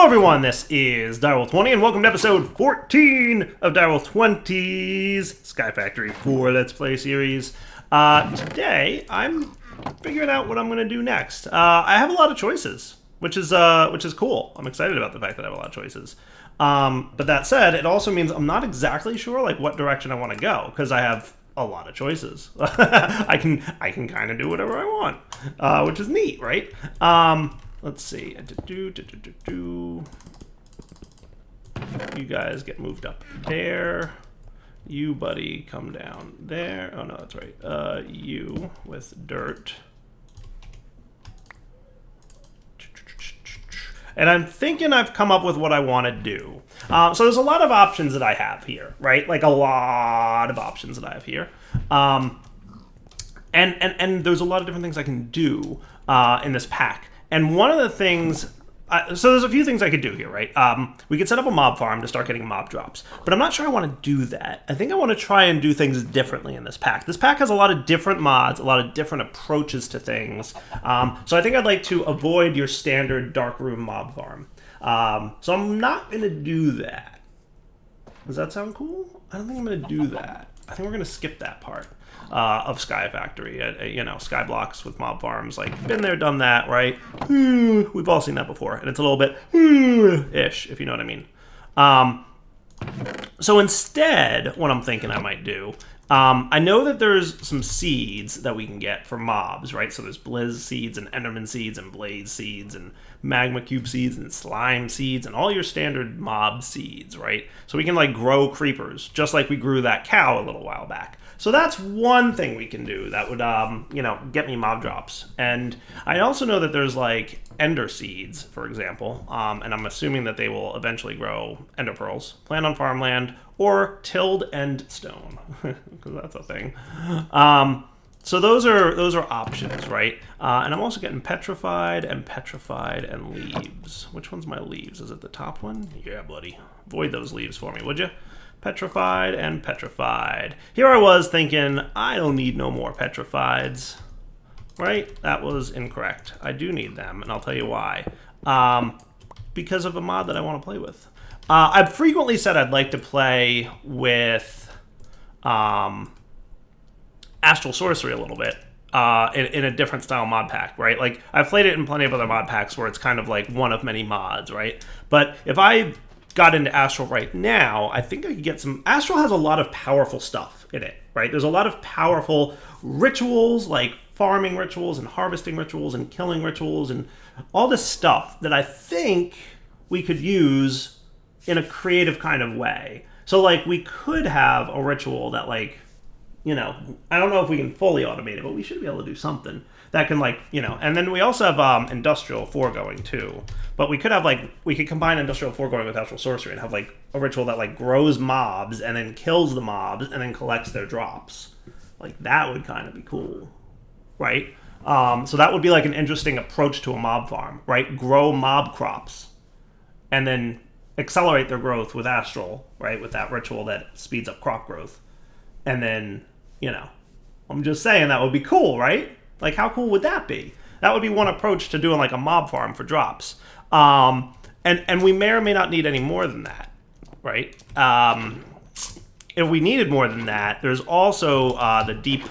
Hello everyone, this is Direwolf20 and welcome to episode 14 of Direwolf20's Sky Factory 4 Let's Play series. Today, I'm figuring out what I'm going to do next. I have a lot of choices, which is cool. I'm excited about the fact that I have a lot of choices. But that said, it also means I'm not exactly sure like what direction I want to go, because I have a lot of choices. I can kind of do whatever I want, which is neat, right? Let's see. You guys get moved up there. You, buddy, come down there. Oh, no, that's right. You with dirt. And I'm thinking I've come up with what I want to do. So there's a lot of options that I have here, right? Like a lot of options that I have here. And there's a lot of different things I can do in this pack. And one of the things, so there's a few things I could do here, right? We could set up a mob farm to start getting mob drops, but I'm not sure I want to do that. I think I want to try and do things differently in this pack. This pack has a lot of different mods, a lot of different approaches to things. So I think I'd like to avoid your standard dark room mob farm. So I'm not going to do that. Does that sound cool? I don't think I'm going to do that. I think we're going to skip that part. Of Sky Factory, you know, sky blocks with mob farms, like, been there, done that, right? We've all seen that before, and it's a little bit ish, if you know what I mean. So instead, what I'm thinking I might do, I know that there's some seeds that we can get for mobs, right? So there's Blizz seeds and Enderman seeds and Blaze seeds and Magma Cube seeds and Slime seeds and all your standard mob seeds, right? So we can like grow creepers, just like we grew that cow a little while back. So that's one thing we can do that would, you know, get me mob drops. And I also know that there's like Ender Seeds, for example, and I'm assuming that they will eventually grow Ender Pearls, plant on farmland, or tilled end stone, because that's a thing. So those are options, right? And I'm also getting petrified and leaves. Which one's my leaves? Is it the top one? Yeah, buddy. Void those leaves for me, would you? Petrified and petrified. Here I was thinking, I don't need no more petrifieds. Right? That was incorrect. I do need them, and I'll tell you why. Because of a mod that I want to play with. I've frequently said I'd like to play with Astral Sorcery a little bit. In a different style mod pack, right? Like, I've played it in plenty of other mod packs where it's kind of like one of many mods, right? But if I got into Astral right now, I think I could get some... Astral has a lot of powerful stuff in it, right? There's a lot of powerful rituals, like farming rituals and harvesting rituals and killing rituals and all this stuff that I think we could use in a creative kind of way. So, like, we could have a ritual that, like, you know, I don't know if we can fully automate it, but we should be able to do something that can, like, you know, and then we also have Industrial Foregoing too. But we could have, like, we could combine Industrial Foregoing with Astral Sorcery and have, like, a ritual that, like, grows mobs and then kills the mobs and then collects their drops. Like, that would kind of be cool, right? So that would be, like, an interesting approach to a mob farm, right? Grow mob crops and then accelerate their growth with Astral, right? With that ritual that speeds up crop growth. And then, you know, I'm just saying that would be cool, right? Like, how cool would that be? That would be one approach to doing, like, a mob farm for drops. And we may or may not need any more than that, right? If we needed more than that, there's also the Deep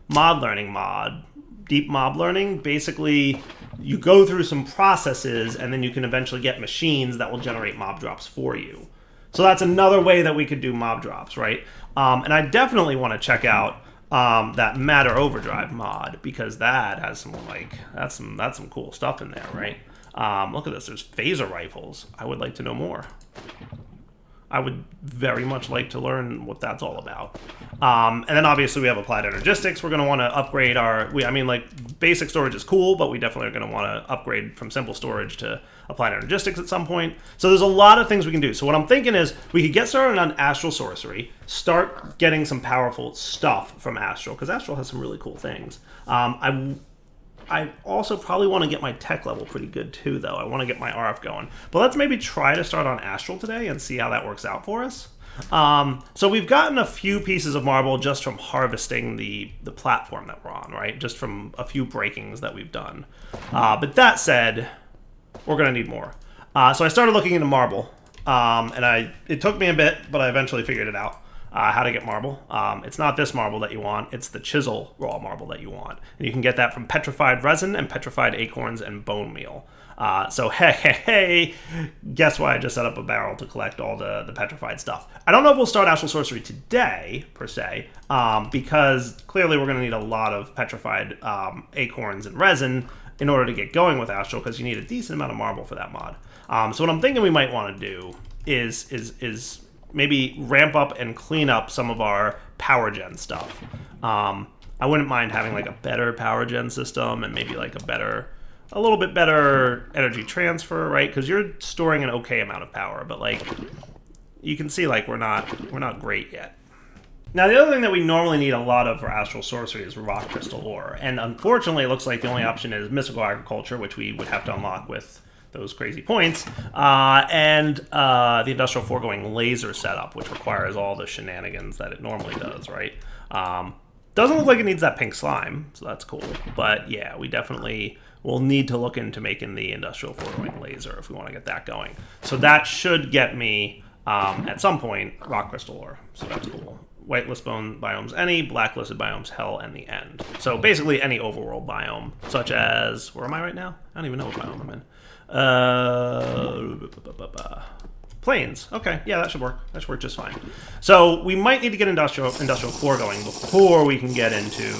Mod Learning mod. Deep Mob Learning, basically, you go through some processes, and then you can eventually get machines that will generate mob drops for you. So that's another way that we could do mob drops, right? And I definitely want to check out that Matter Overdrive mod, because that has some, like, that's some cool stuff in there, right? Look at this. There's phaser rifles. I would like to know more. I would very much like to learn what that's all about. And then obviously we have Applied Energistics. We're going to want to upgrade our... I mean, like, basic storage is cool, but we definitely are going to want to upgrade from simple storage to Applied Energistics at some point. So there's a lot of things we can do. So what I'm thinking is we could get started on Astral Sorcery, start getting some powerful stuff from Astral, because Astral has some really cool things. I also probably want to get my tech level pretty good too, though. I want to get my RF going. But let's maybe try to start on Astral today and see how that works out for us. So we've gotten a few pieces of marble just from harvesting the platform that we're on, right? Just from a few breakings that we've done. But that said, we're going to need more. So I started looking into marble, and it took me a bit, but I eventually figured it out. How to get marble. It's not this marble that you want, it's the chisel raw marble that you want. And you can get that from petrified resin and petrified acorns and bone meal. So hey, guess why I just set up a barrel to collect all the petrified stuff. I don't know if we'll start Astral Sorcery today, per se, because clearly we're going to need a lot of petrified acorns and resin in order to get going with Astral, because you need a decent amount of marble for that mod. So what I'm thinking we might want to do is maybe ramp up and clean up some of our power gen stuff. I wouldn't mind having like a better power gen system and maybe like a little bit better energy transfer, right? Because you're storing an okay amount of power, but like you can see, like we're not great yet. Now the other thing that we normally need a lot of for Astral Sorcery is rock crystal ore, and unfortunately it looks like the only option is mystical agriculture, which we would have to unlock with those crazy points, and the industrial foregoing laser setup, which requires all the shenanigans that it normally does, right? Doesn't look like it needs that pink slime, so that's cool. But yeah, we definitely will need to look into making the industrial foregoing laser if we want to get that going. So that should get me, at some point, rock crystal ore, so that's cool. Whitelist bone biomes any, blacklisted biomes hell and the end. So basically any overworld biome, such as, where am I right now? I don't even know what biome I'm in. Plains. Okay, yeah, that should work. That should work just fine. So we might need to get industrial foregoing before we can get into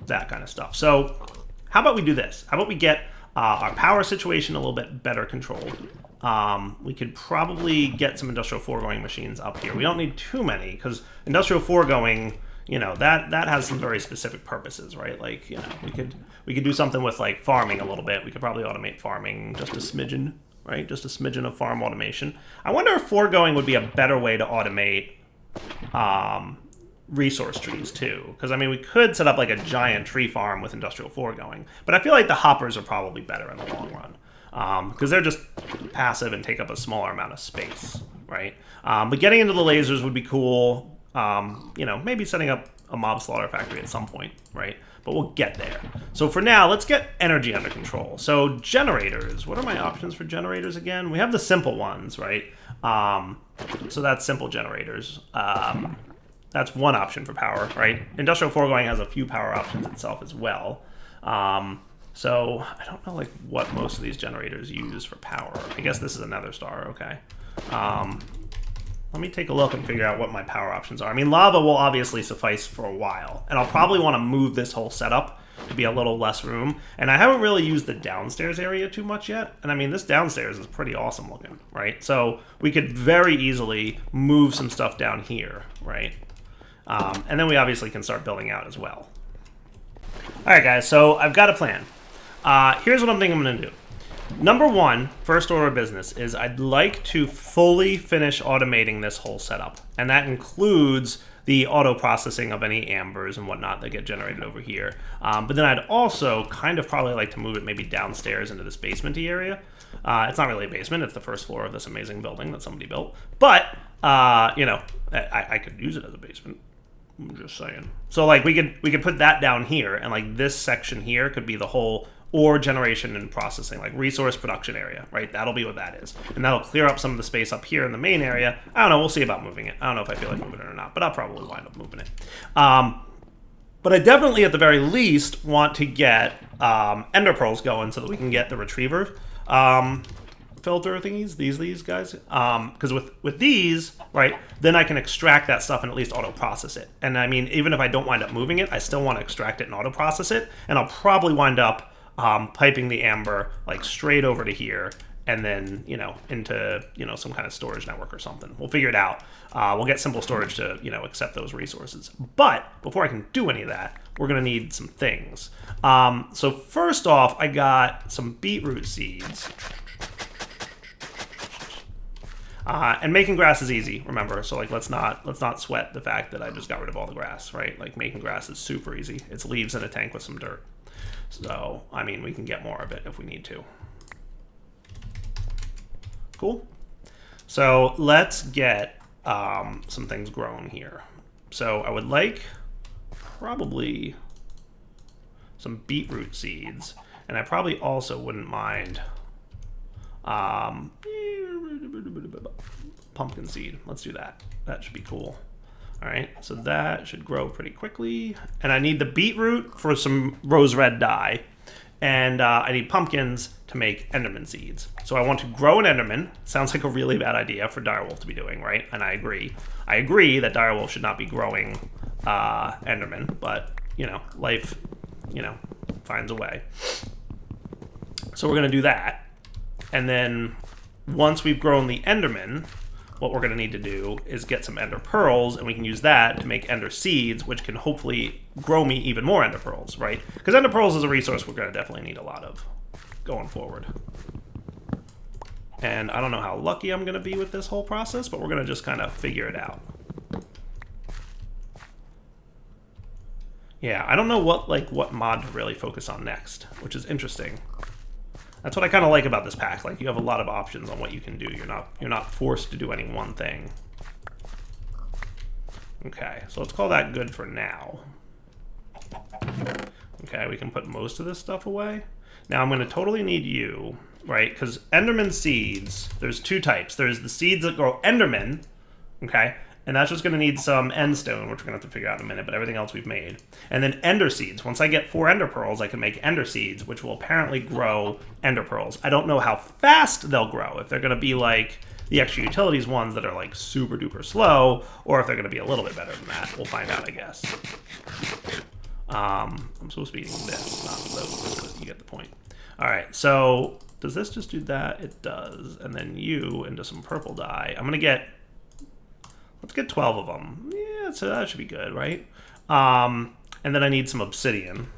that kind of stuff. So how about we do this? How about we get our power situation a little bit better controlled? We could probably get some industrial foregoing machines up here. We don't need too many, because industrial foregoing, you know, that has some very specific purposes, right? Like, you know, we could do something with like farming a little bit. We could probably automate farming just a smidgen, right? Just a smidgen of farm automation. I wonder if foregoing would be a better way to automate resource trees too, because I mean we could set up like a giant tree farm with industrial foregoing, but I feel like the hoppers are probably better in the long run, because they're just passive and take up a smaller amount of space, right? But getting into the lasers would be cool. You know, maybe setting up a mob slaughter factory at some point, right? But we'll get there. So for now, let's get energy under control. So generators, what are my options for generators again? We have the simple ones, right? So that's simple generators. That's one option for power, right? Industrial foregoing has a few power options itself as well. So I don't know like what most of these generators use for power. I guess this is another star, okay. Let me take a look and figure out what my power options are. I mean, lava will obviously suffice for a while, and I'll probably want to move this whole setup to be a little less room. And I haven't really used the downstairs area too much yet. And I mean, this downstairs is pretty awesome looking, right? So we could very easily move some stuff down here, right? And then we obviously can start building out as well. All right, guys, so I've got a plan. Here's what I'm thinking I'm going to do. Number one, first order of business, is I'd like to fully finish automating this whole setup. And that includes the auto processing of any ambers and whatnot that get generated over here. But then I'd also kind of probably like to move it maybe downstairs into this basement-y area. It's not really a basement, it's the first floor of this amazing building that somebody built. But, you know, I could use it as a basement. I'm just saying. So like we could put that down here, and like this section here could be the whole ore generation and processing, like resource production area, right? That'll be what that is. And that'll clear up some of the space up here in the main area. I don't know, we'll see about moving it. I don't know if I feel like moving it or not, but I'll probably wind up moving it. But I definitely, at the very least, want to get ender pearls going so that we can get the retriever filter thingies, these guys. Because with these, right, then I can extract that stuff and at least auto-process it. And I mean, even if I don't wind up moving it, I still want to extract it and auto-process it. And I'll probably wind up piping the amber like straight over to here, and then, you know, into, you know, some kind of storage network or something. We'll figure it out. We'll get simple storage to, you know, accept those resources. But before I can do any of that, we're going to need some things. So first off, I got some beetroot seeds. And making grass is easy, remember. So like let's not sweat the fact that I just got rid of all the grass, right? Like making grass is super easy. It's leaves in a tank with some dirt. So, I mean, we can get more of it if we need to. Cool. So let's get some things grown here. So I would like probably some beetroot seeds, and I probably also wouldn't mind Pumpkin seed. Let's do that. That should be cool. All right, so that should grow pretty quickly. And I need the beetroot for some rose red dye. And I need pumpkins to make Enderman seeds. So I want to grow an Enderman. Sounds like a really bad idea for Direwolf to be doing, right? And I agree. I agree that Direwolf should not be growing Enderman, but, you know, life, you know, finds a way. So we're going to do that. And then once we've grown the Enderman, what we're going to need to do is get some Ender Pearls, and we can use that to make Ender Seeds, which can hopefully grow me even more Ender Pearls, right? Because Ender Pearls is a resource we're going to definitely need a lot of going forward. And I don't know how lucky I'm going to be with this whole process, but we're going to just kind of figure it out. Yeah, I don't know what mod to really focus on next, which is interesting. That's what I kind of like about this pack. Like, you have a lot of options on what you can do. You're not forced to do any one thing. Okay, so let's call that good for now. Okay, we can put most of this stuff away. Now I'm going to totally need you, right? Because Enderman Seeds, there's two types. There's the seeds that grow Enderman, okay? And that's just going to need some end stone, which we're going to have to figure out in a minute, but everything else we've made. And then Ender Seeds. Once I get 4 Ender Pearls, I can make Ender Seeds, which will apparently grow Ender Pearls. I don't know how fast they'll grow, if they're going to be like the extra utilities ones that are like super duper slow, or if they're going to be a little bit better than that. We'll find out, I guess. I'm supposed to be eating this, not those, but you get the point. All right, so does this just do that? It does. And then you into some purple dye. I'm going to get... Let's get 12 of them. Yeah, so that should be good, right? And then I need some obsidian,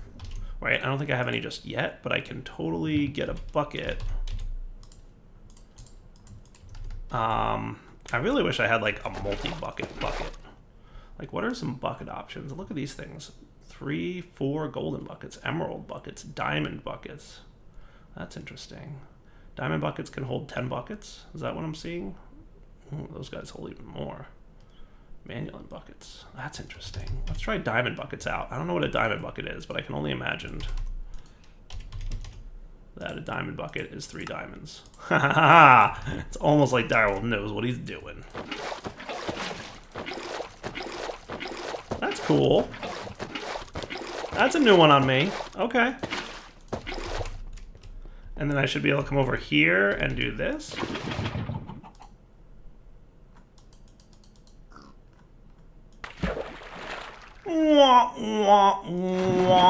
right? I don't think I have any just yet, but I can totally get a bucket. I really wish I had like a multi-bucket bucket. Like, what are some bucket options? Look at these things. 3, 4 golden buckets, emerald buckets, diamond buckets. That's interesting. Diamond buckets can hold 10 buckets. Is that what I'm seeing? Ooh, those guys hold even more. Manual buckets. That's interesting. Let's try diamond buckets out. I don't know what a diamond bucket is, but I can only imagine that a diamond bucket is 3 diamonds. It's almost like Direwolf knows what he's doing. That's cool. That's a new one on me. Okay. And then I should be able to come over here and do this. Wah, wah, wah.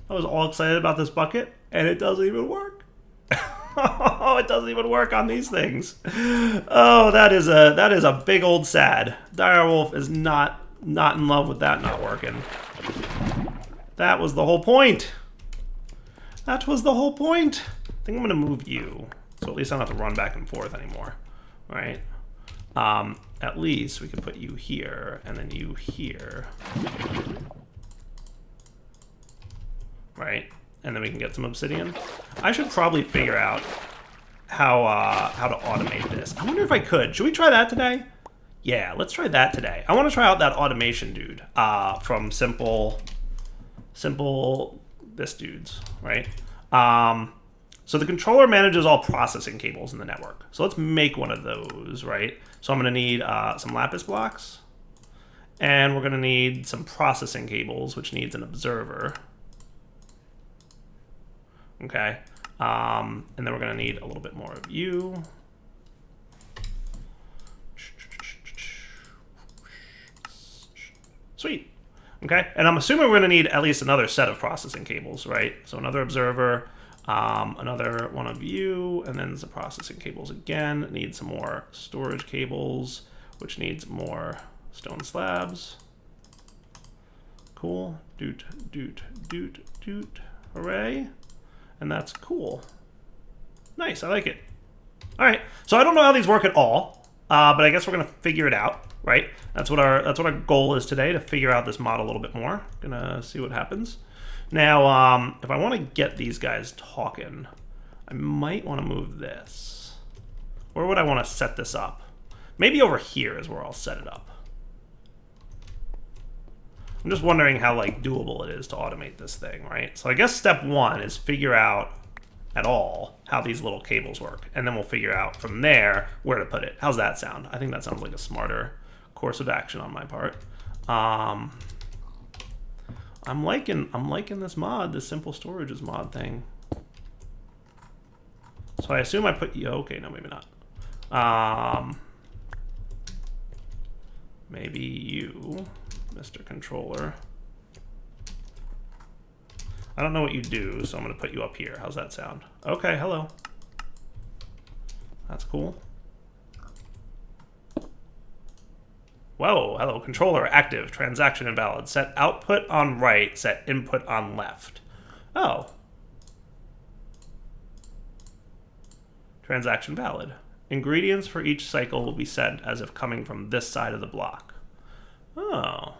I was all excited about this bucket, and it doesn't even work. Oh, it doesn't even work on these things. Oh, that is a big old sad. Direwolf is not in love with that not working. That was the whole point. That was the whole point. I think I'm gonna move you, so at least I don't have to run back and forth anymore. All right. At least we can put you here, and then you here. Right? And then we can get some obsidian. I should probably figure out how to automate this. I wonder if I could. Should we try that today? Yeah, let's try that today. I want to try out that automation dude from Simple this dude's, right? So the controller manages all processing cables in the network. So let's make one of those, right? So I'm going to need some lapis blocks. And we're going to need some processing cables, which needs an observer. Okay. And then we're going to need a little bit more of you. Sweet. Okay. And I'm assuming we're going to need at least another set of processing cables, right? So another observer. Another one of you, and then some processing cables again. Need some more storage cables, which needs more stone slabs. Cool. Doot, doot, doot, doot. Hooray. And that's cool. Nice, I like it. All right, so I don't know how these work at all, but I guess we're gonna figure it out, right? That's what our goal is today, to figure out this mod a little bit more. Gonna see what happens. Now, if I want to get these guys talking, I might want to move this. Where would I want to set this up? Maybe over here is where I'll set it up. I'm just wondering how like doable it is to automate this thing, right? So I guess step 1 is figure out at all how these little cables work. And then we'll figure out from there where to put it. How's that sound? I think that sounds like a smarter course of action on my part. I'm liking this mod, this simple storages mod thing. So I assume I put you. Okay, no, maybe not. Maybe you, Mr. Controller. I don't know what you do, so I'm going to put you up here. How's that sound? Okay, hello. That's cool. Whoa, hello, controller, active, transaction invalid. Set output on right, set input on left. Oh. Transaction valid. Ingredients for each cycle will be set as if coming from this side of the block. Oh.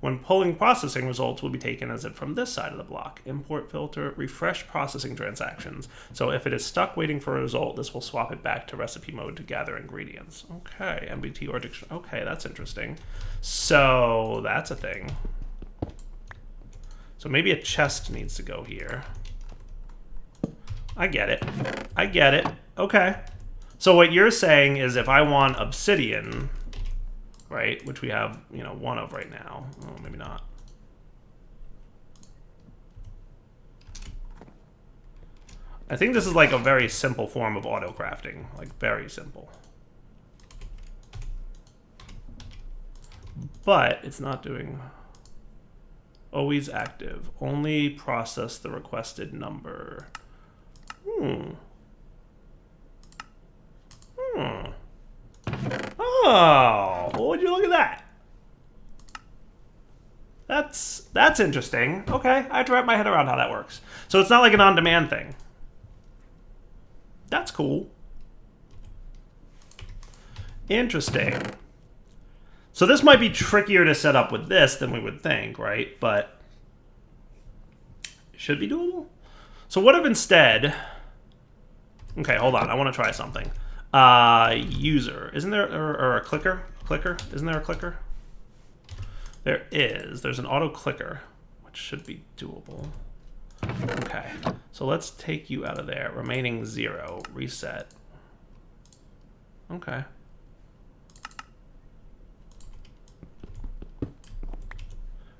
When pulling processing results will be taken as if from this side of the block. Import filter, refresh processing transactions. So if it is stuck waiting for a result, this will swap it back to recipe mode to gather ingredients. Okay, MBT or dictionary. Okay, that's interesting. So that's a thing. So maybe a chest needs to go here. I get it. I get it. Okay. So what you're saying is if I want obsidian, right, which we have, you know, one of right now. Oh, maybe not. I think this is like a very simple form of auto crafting, like very simple. But it's not doing always active. Only process the requested number. Oh, would you look at that? That's interesting. Okay, I have to wrap my head around how that works. So it's not like an on-demand thing. That's cool. Interesting. So this might be trickier to set up with this than we would think, right? But it should be doable. So what if instead... Okay, hold on. I want to try something. User. Isn't there or a clicker? Clicker? Isn't there a clicker? There is. There's an auto clicker, which should be doable. Okay. So let's take you out of there. Remaining 0. Reset. Okay.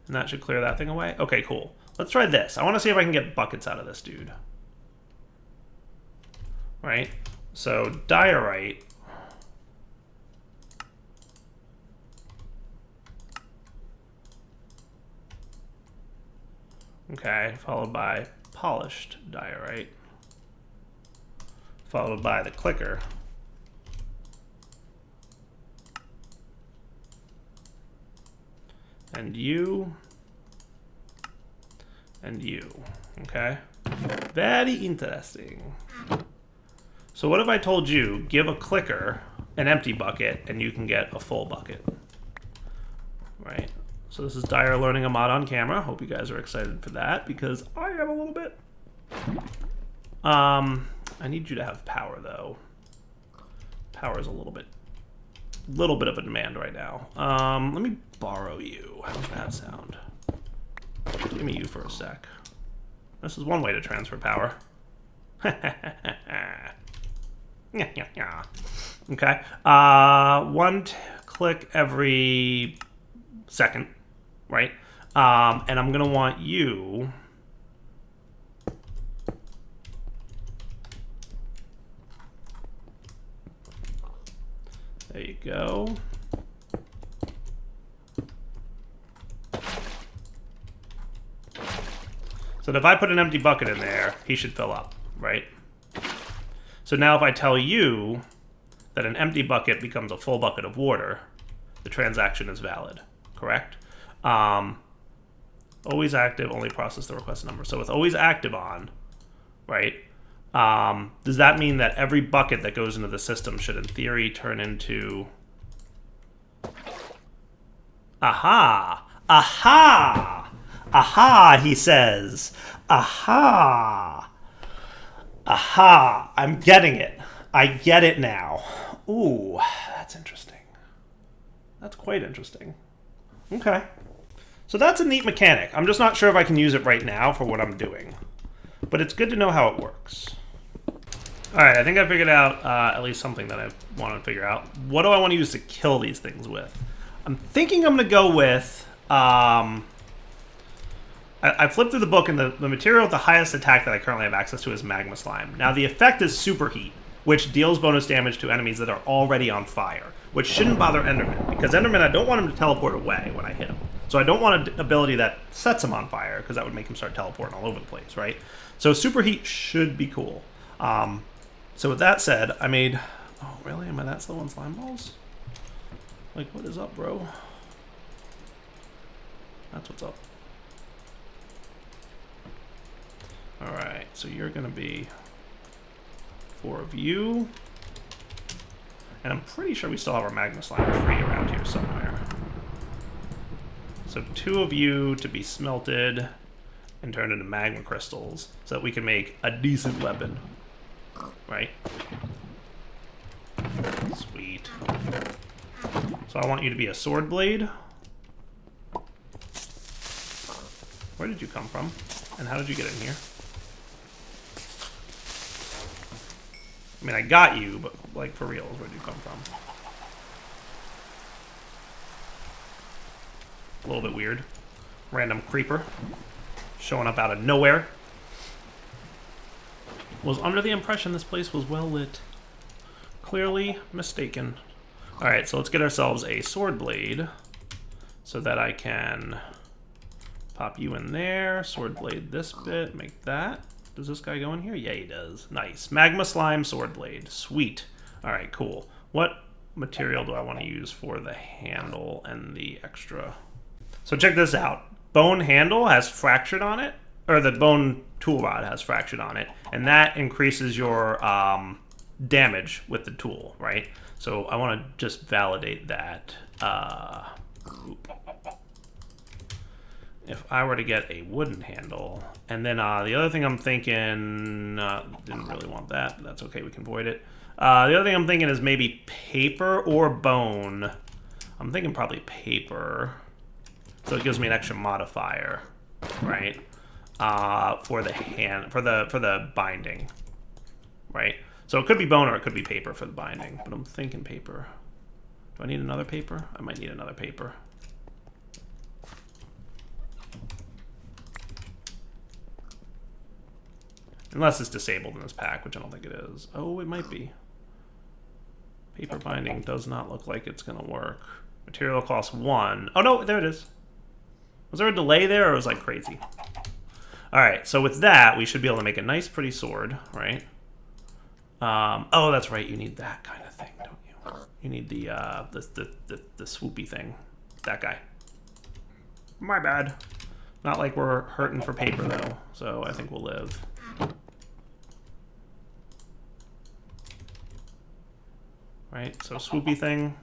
And that should clear that thing away. Okay, cool. Let's try this. I want to see if I can get buckets out of this dude. Right? So diorite. Okay, followed by polished diorite. Followed by the clicker. And you. And you. Okay? Very interesting. So what if I told you, give a clicker an empty bucket, and you can get a full bucket? Right? So this is Dyer learning a mod on camera. Hope you guys are excited for that, because I am a little bit. I need you to have power, though. Power is a little bit of a demand right now. Let me borrow you. How does that sound? Give me you for a sec. This is one way to transfer power. Okay. One click every second, right? And I'm gonna want you. There you go. So if I put an empty bucket in there, he should fill up, right? So now if I tell you that an empty bucket becomes a full bucket of water, the transaction is valid, correct? Always active, only process the request number. So with always active on, right, does that mean that every bucket that goes into the system should in theory turn into... Aha! Aha! Aha, he says. Aha! Aha! I'm getting it. I get it now. Ooh, that's interesting. That's quite interesting. Okay. So that's a neat mechanic. I'm just not sure if I can use it right now for what I'm doing. but it's good to know how it works. All right, I think I figured out at least something that I want to figure out. What do I want to use to kill these things with? I'm thinking I'm going to go with... I flipped through the book, and the material with the highest attack that I currently have access to is Magma Slime. Now, the effect is Superheat, which deals bonus damage to enemies that are already on fire, which shouldn't bother Enderman, because Enderman, I don't want him to teleport away when I hit him. So I don't want an ability that sets him on fire, because that would make him start teleporting all over the place, right? So Superheat should be cool. So with that said, I made... Oh, really? Am I that slow on slime balls? Like, what is up, bro? That's what's up. Alright, so you're going to be 4 of you. And I'm pretty sure we still have our Magma Slime free around here somewhere. So 2 of you to be smelted and turned into magma crystals so that we can make a decent weapon. Right? Sweet. So I want you to be a sword blade. Where did you come from? And how did you get in here? I mean, I got you, but, like, for real, where did you come from? A little bit weird. Random creeper showing up out of nowhere. Was under the impression this place was well lit. Clearly mistaken. Alright, so let's get ourselves a sword blade so that I can pop you in there. Sword blade this bit, make that. Does this guy go in here? Yeah, he does. Nice. Magma Slime sword blade. Sweet. Alright, cool. What material do I want to use for the handle and the extra? So check this out. Bone handle has fractured on it, or the bone tool rod has fractured on it, and that increases your damage with the tool, right? So I want to just validate that. If I were to get a wooden handle, and then the other thing I'm thinking, didn't really want that, but that's okay, we can void it. The other thing I'm thinking is maybe paper or bone. I'm thinking probably paper, so it gives me an extra modifier, right? For the binding, right? So it could be bone or it could be paper for the binding, but I'm thinking paper. Do I need another paper? I might need another paper. Unless it's disabled in this pack, which I don't think it is. Oh, it might be. Paper binding does not look like it's going to work. Material costs 1. Oh, no, there it is. Was there a delay there, or was I crazy? All right, so with that, we should be able to make a nice, pretty sword, right? Oh, that's right. You need that kind of thing, don't you? You need the swoopy thing. That guy. My bad. Not like we're hurting for paper, though, so I think we'll live. Right, so swoopy thing,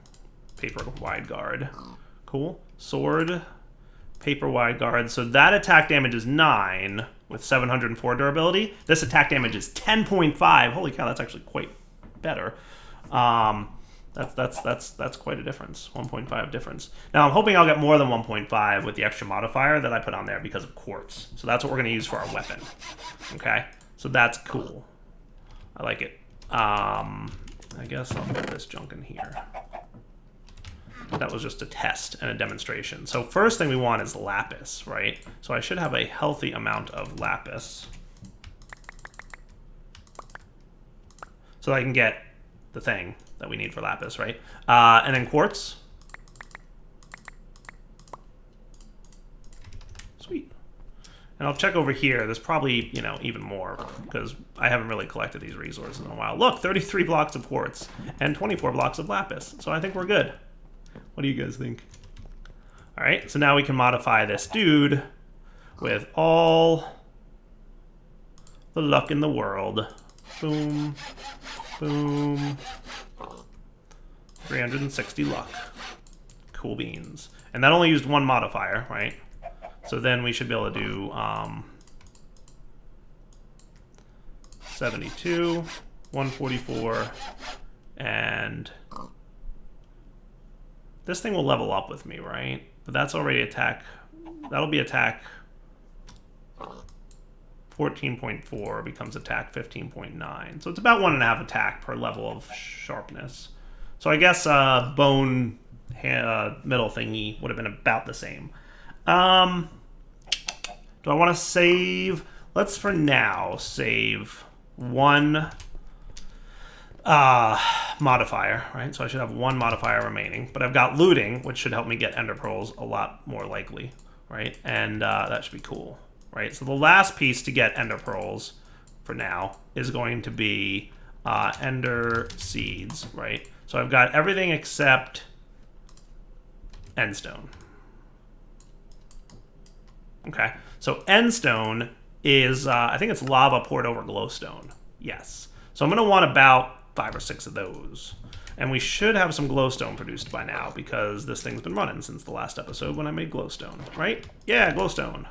paper wide guard. Cool. Sword, paper wide guard. So that attack damage is 9 with 704 durability. This attack damage is 10.5. Holy cow, that's actually quite better. That's quite a difference. 1.5 difference. Now I'm hoping I'll get more than 1.5 with the extra modifier that I put on there because of quartz. So that's what we're going to use for our weapon. Okay, so that's cool. I like it. I guess I'll put this junk in here. That was just a test and a demonstration. So first thing we want is lapis, right? So I should have a healthy amount of lapis. So I can get the thing that we need for lapis, right? And then quartz. Sweet. And I'll check over here. There's probably, you know, even more, because I haven't really collected these resources in a while. Look, 33 blocks of quartz and 24 blocks of lapis. So I think we're good. What do you guys think? All right, so now we can modify this dude with all the luck in the world. Boom, boom. 360 luck. Cool beans. And that only used one modifier, right? So then we should be able to do 72, 144, and this thing will level up with me, right? But that's already attack. That'll be attack 14.4 becomes attack 15.9. So it's about 1.5 attack per level of sharpness. So I guess bone middle thingy would have been about the same. Do I want to save? Let's for now save one modifier, right? So I should have one modifier remaining. But I've got looting, which should help me get ender pearls a lot more likely, right? And that should be cool. Right, so the last piece to get ender pearls for now is going to be ender seeds, right? So I've got everything except endstone. Okay, so endstone is, I think it's lava poured over glowstone. Yes. So I'm going to want about 5 or 6 of those. And we should have some glowstone produced by now because this thing's been running since the last episode when I made glowstone, right? Yeah, glowstone.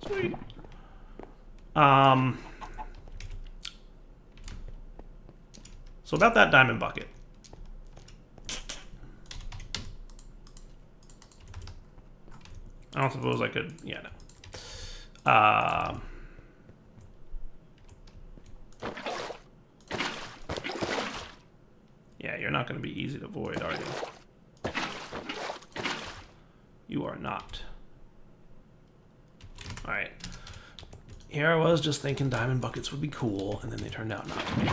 Sweet. So about that diamond bucket. I don't suppose I could, yeah, no. Yeah, you're not going to be easy to avoid, are you? You are not. All right. Here I was just thinking diamond buckets would be cool, and then they turned out not to be.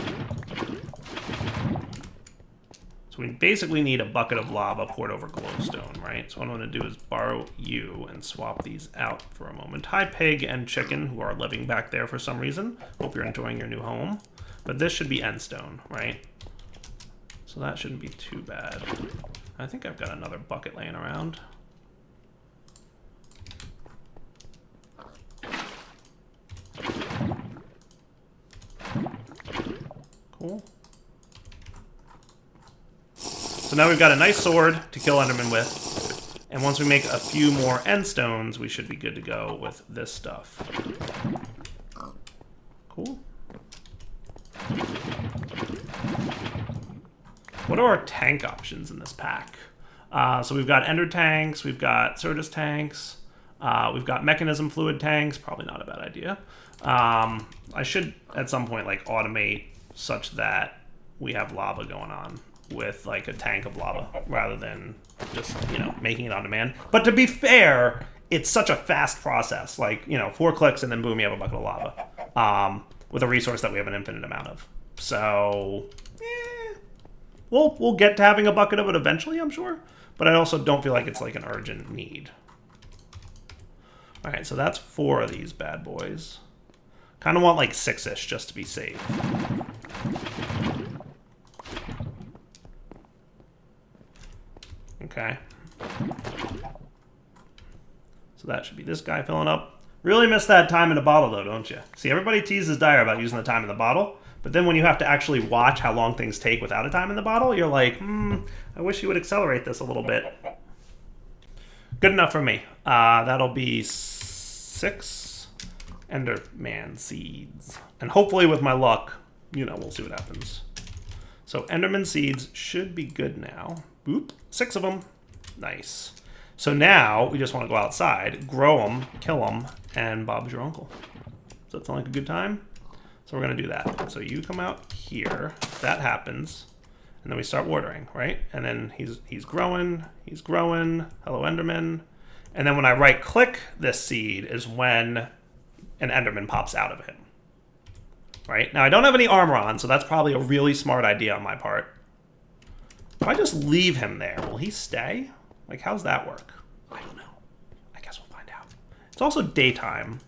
So we basically need a bucket of lava poured over glowstone, right? So what I'm going to do is borrow you and swap these out for a moment. Hi, pig and chicken, who are living back there for some reason. Hope you're enjoying your new home. But this should be endstone, right? So that shouldn't be too bad. I think I've got another bucket laying around. Cool. So now we've got a nice sword to kill Enderman with. And once we make a few more end stones, we should be good to go with this stuff. Cool. What are our tank options in this pack? So we've got ender tanks, we've got Certus tanks, we've got mechanism fluid tanks, probably not a bad idea. I should at some point like automate such that we have lava going on with like a tank of lava rather than just, you know, making it on demand. But to be fair, it's such a fast process, like, you know, 4 clicks and then boom, you have a bucket of lava with a resource that we have an infinite amount of. So, we'll get to having a bucket of it eventually, I'm sure. But I also don't feel like it's like an urgent need. All right, so that's 4 of these bad boys. Kind of want like 6-ish just to be safe. Okay. So that should be this guy filling up. Really miss that time in the bottle though, don't you? See, everybody teases Dire about using the time in the bottle, but then when you have to actually watch how long things take without a time in the bottle, you're like, I wish you would accelerate this a little bit. Good enough for me. That'll be 6 Enderman Seeds. And hopefully with my luck, you know, we'll see what happens. So Enderman Seeds should be good now. Boop. 6 of them. Nice. So now we just want to go outside, grow them, kill them, and Bob's your uncle. Does that sound like a good time? So we're going to do that. So you come out here. That happens. And then we start watering, right? And then he's growing. He's growing. Hello, Enderman. And then when I right-click this seed is when an Enderman pops out of him. Right? Now, I don't have any armor on, so that's probably a really smart idea on my part. If I just leave him there, will he stay? Like, how's that work? I don't know. I guess we'll find out. It's also daytime,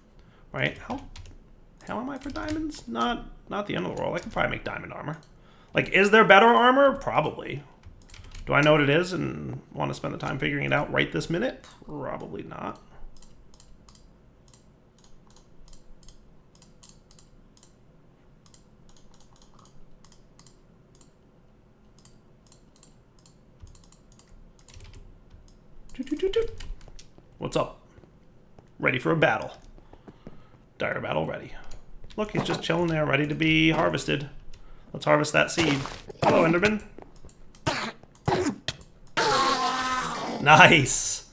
right? How am I for diamonds? Not the end of the world. I could probably make diamond armor. Like, is there better armor? Probably. Do I know what it is and want to spend the time figuring it out right this minute? Probably not. What's up? Ready for a battle. Dire battle ready. Look, he's just chilling there, ready to be harvested. Let's harvest that seed. Hello, Enderman. Nice.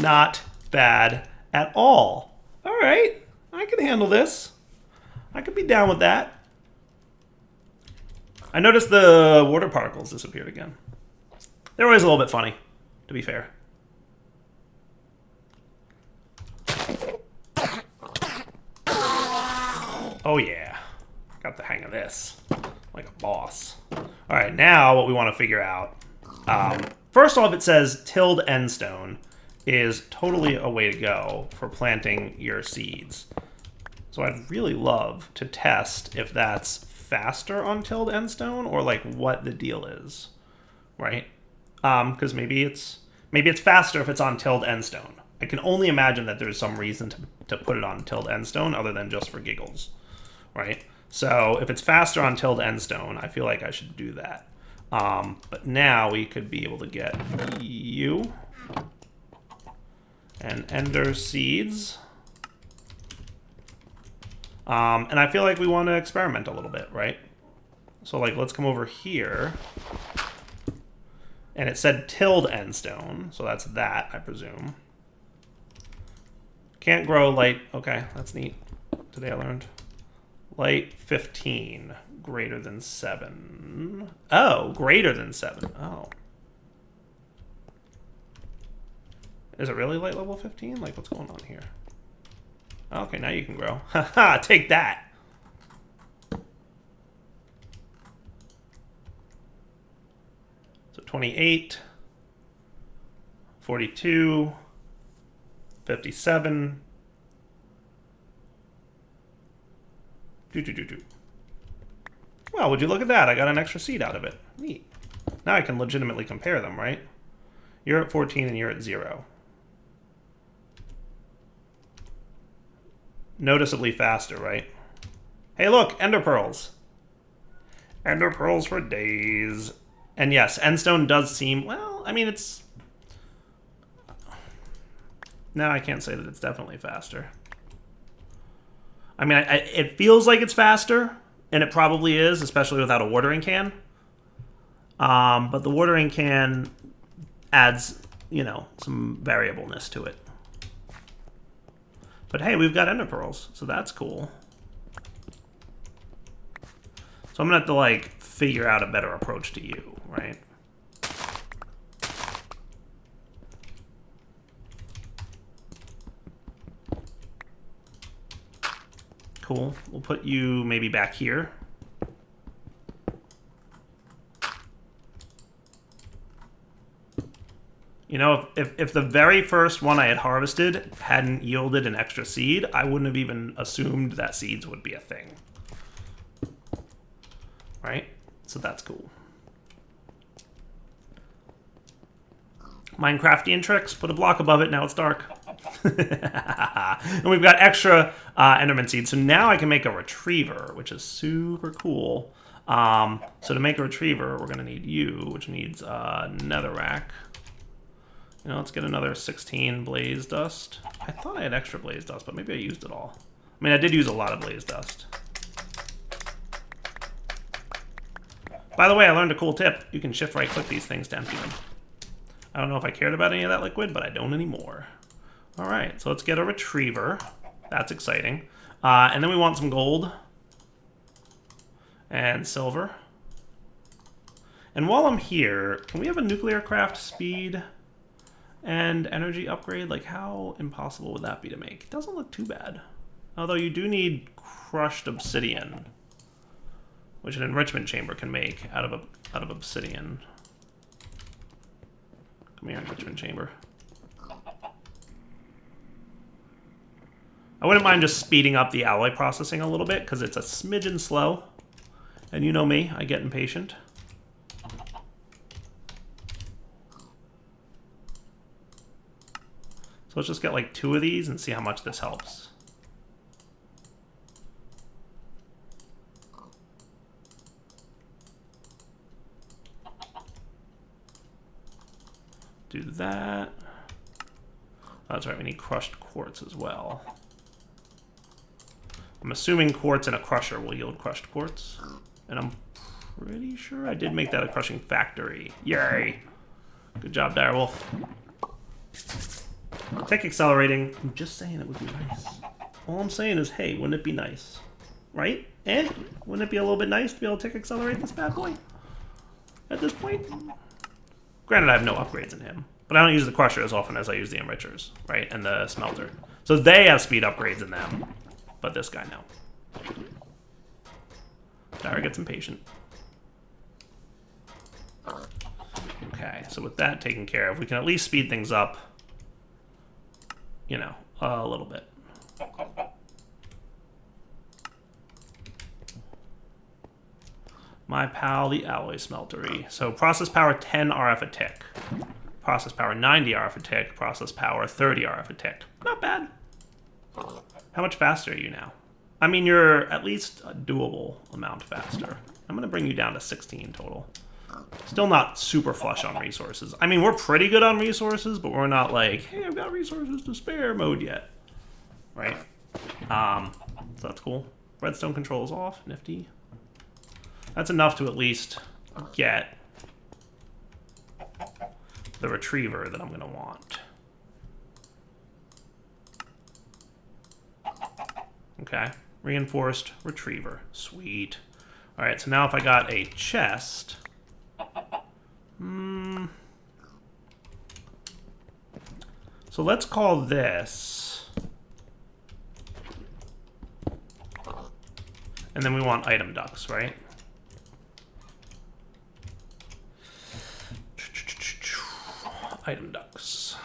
Not bad at all. All right, I can handle this. I could be down with that. I noticed the water particles disappeared again. They're always a little bit funny, to be fair. Oh yeah, got the hang of this, like a boss. All right, now what we want to figure out. First off, it says tilled endstone is totally a way to go for planting your seeds. So I'd really love to test if that's faster on tilled endstone or like what the deal is, right? Because maybe it's faster if it's on tilled endstone. I can only imagine that there's some reason to put it on tilled endstone other than just for giggles, right? So if it's faster on tilled endstone, I feel like I should do that. But now we could be able to get you and Ender Seeds. And I feel like we want to experiment a little bit, right? So like, let's come over here. And it said tilled endstone, so that's that, I presume. Can't grow light. Okay, that's neat. Today I learned. Light 15, greater than 7. Oh, greater than 7. Oh. Is it really light level 15? Like, what's going on here? Okay, now you can grow. Haha, take that. So 28, 42, 57. Well, would you look at that? I got an extra seed out of it. Neat. Now I can legitimately compare them, right? You're at 14 and you're at 0. Noticeably faster, right? Hey, look, ender pearls. Ender pearls for days. And yes, endstone does seem, well, I mean, it's... No, I can't say that it's definitely faster. I mean, it feels like it's faster, and it probably is, especially without a watering can. But the watering can adds, you know, some variableness to it. But hey, we've got ender pearls, so that's cool. So I'm gonna have to, like, figure out a better approach to you, right? Cool. We'll put you maybe back here. You know, if the very first one I had harvested hadn't yielded an extra seed, I wouldn't have even assumed that seeds would be a thing. Right? So that's cool. Minecraftian tricks. Put a block above it, now it's dark. And we've got extra Enderman Seeds. So now I can make a retriever, which is super cool. So to make a retriever, we're going to need you, which needs netherrack. You know, let's get another 16 blaze dust. I thought I had extra blaze dust, but maybe I used it all. I mean, I did use a lot of blaze dust. By the way, I learned a cool tip. You can shift right-click these things to empty them. I don't know if I cared about any of that liquid, but I don't anymore. All right, so let's get a retriever. That's exciting. And then we want some gold and silver. And while I'm here, can we have a nuclear craft speed and energy upgrade? Like, how impossible would that be to make? It doesn't look too bad. Although you do need crushed obsidian, which an enrichment chamber can make out of obsidian. Come here, enrichment chamber. I wouldn't mind just speeding up the alloy processing a little bit, because it's a smidgen slow. And you know me, I get impatient. So let's just get like 2 of these and see how much this helps. Do that. Oh, that's right, we need crushed quartz as well. I'm assuming quartz in a crusher will yield crushed quartz. And I'm pretty sure I did make that a crushing factory. Yay! Good job, Direwolf. Tech accelerating. I'm just saying it would be nice. All I'm saying is, hey, wouldn't it be nice? right? And wouldn't it be a little bit nice to be able to tick accelerate this bad boy at this point? Granted, I have no upgrades in him, but I don't use the crusher as often as I use the enrichers, right? And the smelter. So they have speed upgrades in them, but this guy no. Dara gets impatient. Okay, so with that taken care of, we can at least speed things up, you know, a little bit. My pal, the alloy smeltery. So process power 10 RF a tick. Process power 90 RF a tick. Process power 30 RF a tick. Not bad. How much faster are you now? I mean, you're at least a doable amount faster. I'm going to bring you down to 16 total. Still not super flush on resources. I mean, we're pretty good on resources, but we're not like, hey, I've got resources to spare mode yet. Right? So that's cool. Redstone control is off. Nifty. That's enough to at least get the retriever that I'm going to want. Okay. Reinforced retriever. Sweet. All right, so now if I got a chest... So let's call this... And then we want item ducts, right? Item ducts.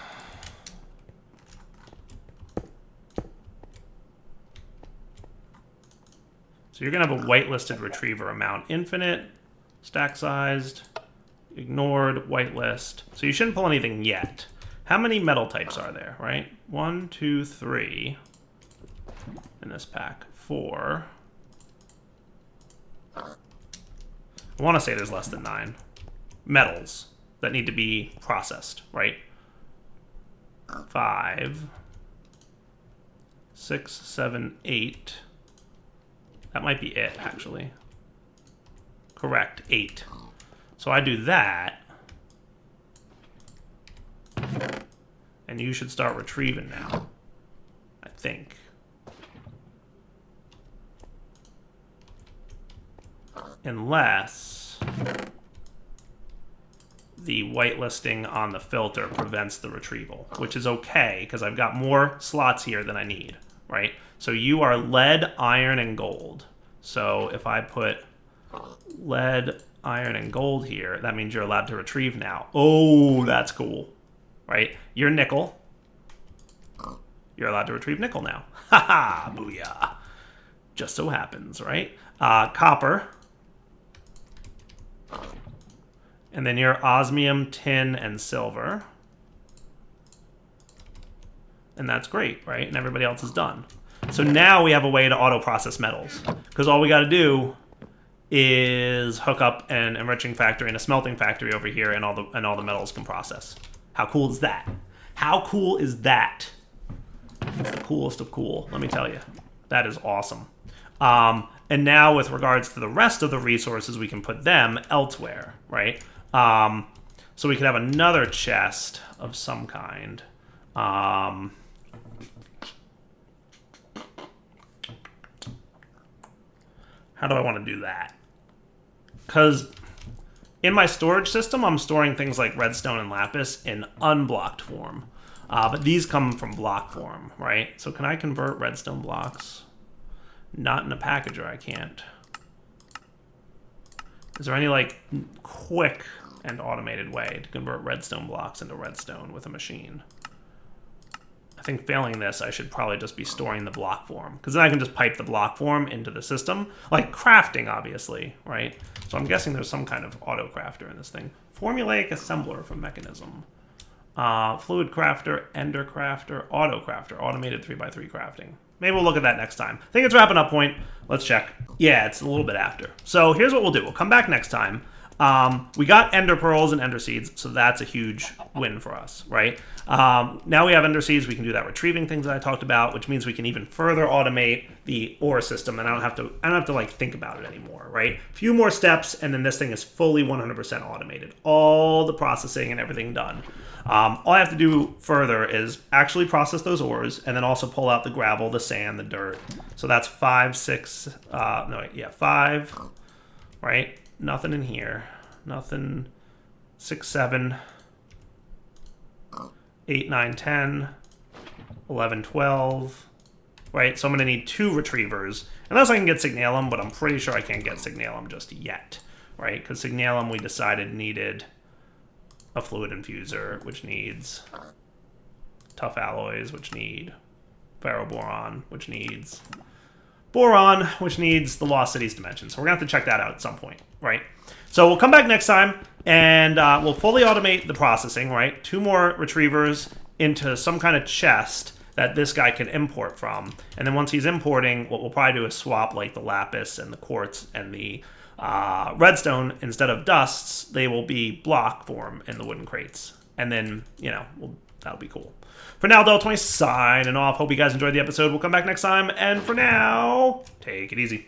So you're going to have a whitelisted retriever amount. Infinite, stack sized, ignored, whitelist. So you shouldn't pull anything yet. How many metal types are there, right? 1, 2, 3 in this pack. 4. I want to say there's less than 9 metals that need to be processed, right? 5, 6, 7, 8. That might be it, actually. Correct, 8. So I do that. And you should start retrieving now. I think. Unless the whitelisting on the filter prevents the retrieval, which is okay, because I've got more slots here than I need, right? So you are lead, iron, and gold. So if I put lead, iron, and gold here, that means you're allowed to retrieve now. Oh, that's cool, right? You're nickel. You're allowed to retrieve nickel now. Haha, booyah. Just so happens, right? Copper. And then you're osmium, tin, and silver. And that's great, right? And everybody else is done. So now we have a way to auto-process metals. Because all we got to do is hook up an enriching factory and a smelting factory over here, and all the metals can process. How cool is that? How cool is that? It's the coolest of cool, let me tell you. That is awesome. And now with regards to the rest of the resources, we can put them elsewhere, right? So we could have another chest of some kind. How do I want to do that? Because in my storage system, I'm storing things like redstone and lapis in unblocked form. But these come from block form, right? So can I convert redstone blocks? Not in a packager, I can't. Is there any, like, quick and automated way to convert redstone blocks into redstone with a machine? I think failing this, I should probably just be storing the block form, because then I can just pipe the block form into the system. Like crafting, obviously, right? So I'm guessing there's some kind of auto crafter in this thing. Formulaic assembler from Mechanism. Fluid crafter, ender crafter, auto crafter, automated 3x3 crafting. Maybe we'll look at that next time. I think it's wrapping up point. Let's check. Yeah, it's a little bit after. So here's what we'll do. We'll come back next time. We got ender pearls and ender seeds, so that's a huge win for us, right? Now we have ender seeds. We can do that retrieving things that I talked about, which means we can even further automate the ore system, and I don't have to like think about it anymore, right? A few more steps, and then this thing is fully 100% automated. All the processing and everything done. All I have to do further is actually process those ores, and then also pull out the gravel, the sand, the dirt. So that's 5, 6, 5, right? Nothing in here. Nothing. 6, 7, 8, 9, 10, 11, 12. Right? So I'm going to need 2 retrievers. Unless I can get Signalum, but I'm pretty sure I can't get Signalum just yet. Right? Because Signalum we decided needed a fluid infuser, which needs tough alloys, which need ferroboron, which needs boron, which needs the Lost Cities dimension. So we're going to have to check that out at some point, right? So we'll come back next time, and we'll fully automate the processing, right? 2 more retrievers into some kind of chest that this guy can import from. And then once he's importing, what we'll probably do is swap like the lapis and the quartz and the redstone. Instead of dusts, they will be block form in the wooden crates. And then, you know, that'll be cool. For now, Del20 signing off. Hope you guys enjoyed the episode. We'll come back next time. And for now, take it easy.